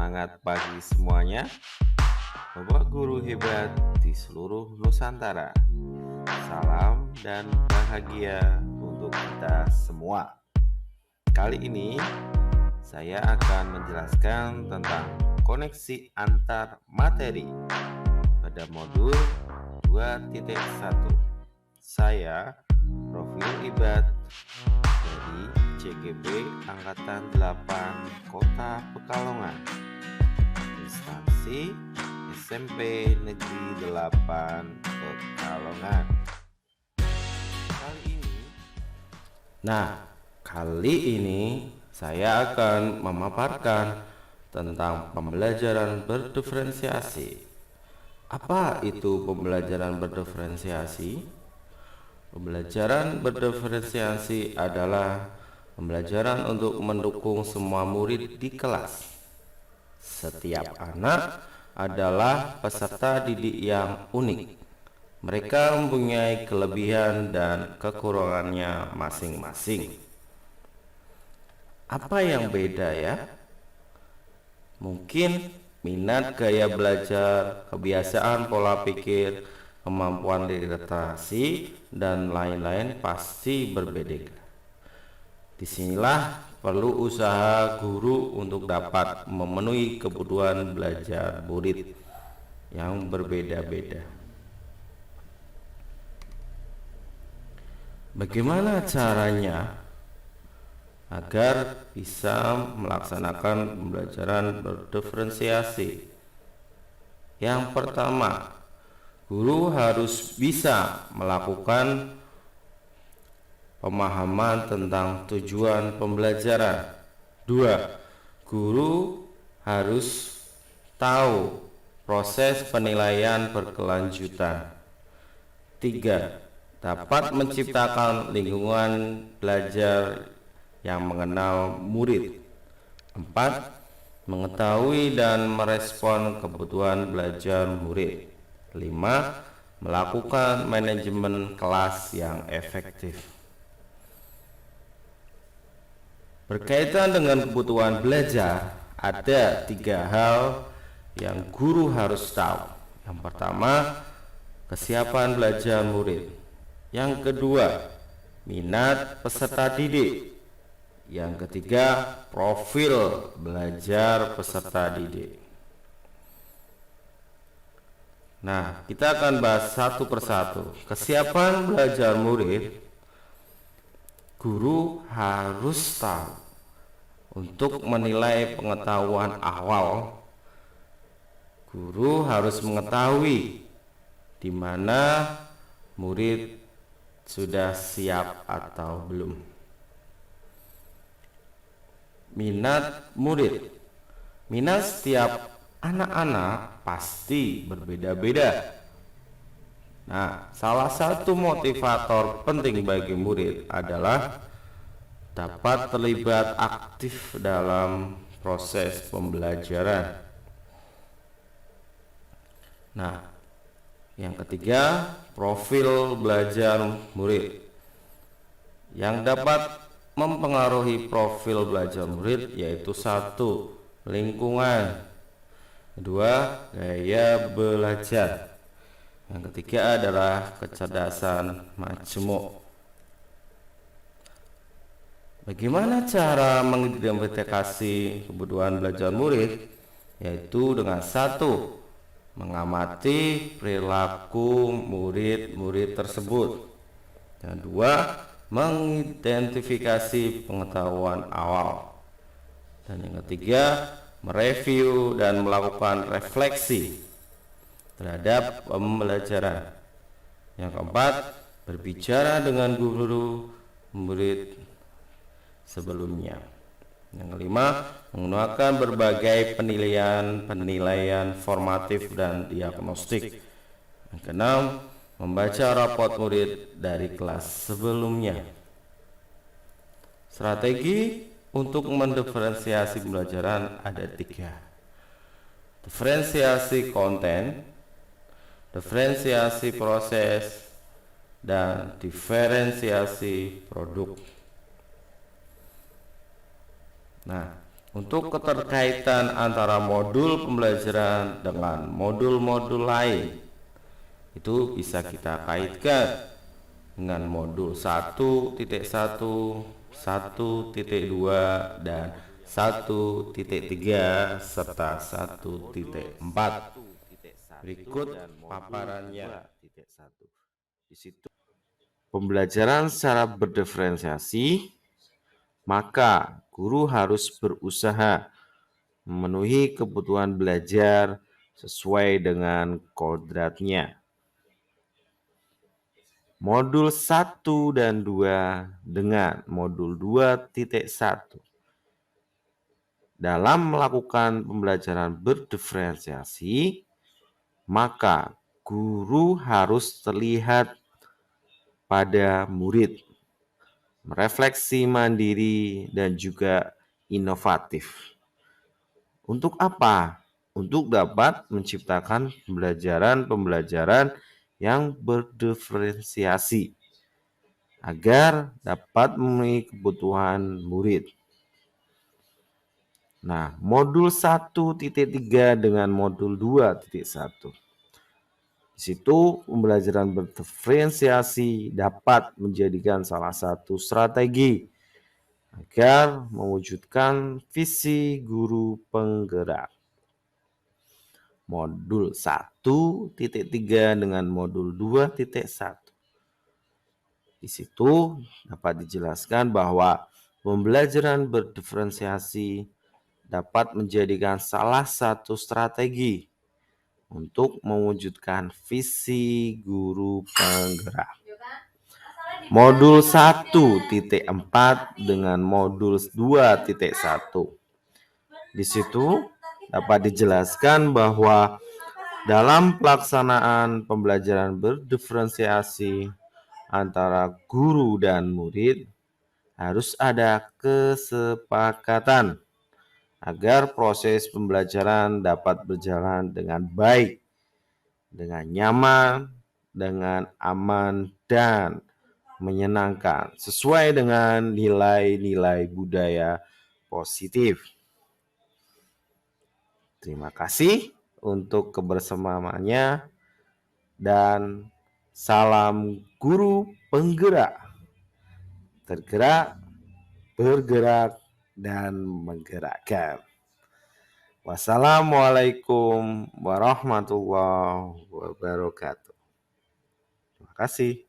Semangat pagi semuanya, Bapak Guru hebat di seluruh Nusantara. Salam dan bahagia untuk kita semua. Kali ini saya akan menjelaskan tentang koneksi antar materi pada modul 2.1. Saya Profil Ibad dari CGP Angkatan 8 Kota Pekalongan, instansi SMP Negeri 8 Pekalongan. Kali ini saya akan memaparkan tentang pembelajaran berdiferensiasi. Apa itu pembelajaran berdiferensiasi? Pembelajaran berdiferensiasi adalah pembelajaran untuk mendukung semua murid di kelas. Setiap anak adalah peserta didik yang unik. Mereka mempunyai kelebihan dan kekurangannya masing-masing. Apa yang beda ya? Mungkin minat, gaya belajar, kebiasaan pola pikir, kemampuan literasi, dan lain-lain pasti berbeda. Disinilah perlu usaha guru untuk dapat memenuhi kebutuhan belajar murid yang berbeda-beda. Bagaimana caranya agar bisa melaksanakan pembelajaran berdiferensiasi? Yang pertama, guru harus bisa melakukan pemahaman tentang tujuan pembelajaran. 2. Guru harus tahu proses penilaian berkelanjutan. 3. Dapat menciptakan lingkungan belajar yang mengenal murid. 4. Mengetahui dan merespon kebutuhan belajar murid. 5. Melakukan manajemen kelas yang efektif. Berkaitan dengan kebutuhan belajar, ada 3 hal yang guru harus tahu. Yang pertama, kesiapan belajar murid. Yang kedua, minat peserta didik. Yang ketiga, profil belajar peserta didik. Nah, kita akan bahas satu persatu. Kesiapan belajar murid, guru harus tahu untuk menilai pengetahuan awal. Guru harus mengetahui di mana murid sudah siap atau belum. Minat murid. Minat setiap anak-anak pasti berbeda-beda. Nah, salah satu motivator penting bagi murid adalah dapat terlibat aktif dalam proses pembelajaran. Nah, yang ketiga, profil belajar murid. Yang dapat mempengaruhi profil belajar murid yaitu 1. Lingkungan. 2. Gaya belajar. Yang ketiga adalah kecerdasan majemuk. Bagaimana cara mengidentifikasi kebutuhan belajar murid? Yaitu dengan 1. Mengamati perilaku murid-murid tersebut. Dan 2. Mengidentifikasi pengetahuan awal. Dan yang ketiga, mereview dan melakukan refleksi terhadap pembelajaran. Yang keempat, berbicara dengan guru murid sebelumnya. Yang kelima, menggunakan berbagai penilaian formatif dan diagnostik. Yang keenam, membaca raport murid dari kelas sebelumnya. Strategi untuk mendiferensiasi pembelajaran ada 3. Diferensiasi konten, diferensiasi proses, dan diferensiasi produk. Nah, Untuk keterkaitan antara modul pembelajaran dengan modul-modul lain, itu bisa kita kaitkan dengan modul 1.1, 1.2, dan 1.3 serta 1.4. Berikut paparannya. Di situ pembelajaran secara berdiferensiasi, maka guru harus berusaha memenuhi kebutuhan belajar sesuai dengan kodratnya. Modul 1 dan 2 dengan modul 2.1. Dalam melakukan pembelajaran berdiferensiasi, maka guru harus terlihat pada murid, merefleksi mandiri dan juga inovatif. Untuk apa? Untuk dapat menciptakan pembelajaran yang berdiferensiasi agar dapat memenuhi kebutuhan murid. Nah, modul 1.3 dengan modul 2.1. Di situ pembelajaran berdiferensiasi dapat menjadikan salah satu strategi agar mewujudkan visi guru penggerak. Modul 1.3 dengan modul 2.1. Di situ dapat dijelaskan bahwa pembelajaran berdiferensiasi dapat menjadikan salah satu strategi untuk mewujudkan visi guru penggerak. Modul 1.4 dengan modul 2.1. Di situ dapat dijelaskan bahwa dalam pelaksanaan pembelajaran berdiferensiasi antara guru dan murid harus ada kesepakatan agar proses pembelajaran dapat berjalan dengan baik, dengan nyaman, dengan aman, dan menyenangkan, sesuai dengan nilai-nilai budaya positif. Terima kasih untuk kebersamaannya dan salam guru penggerak. Tergerak, bergerak, dan menggerakkan. Wassalamualaikum warahmatullahi wabarakatuh. Terima kasih.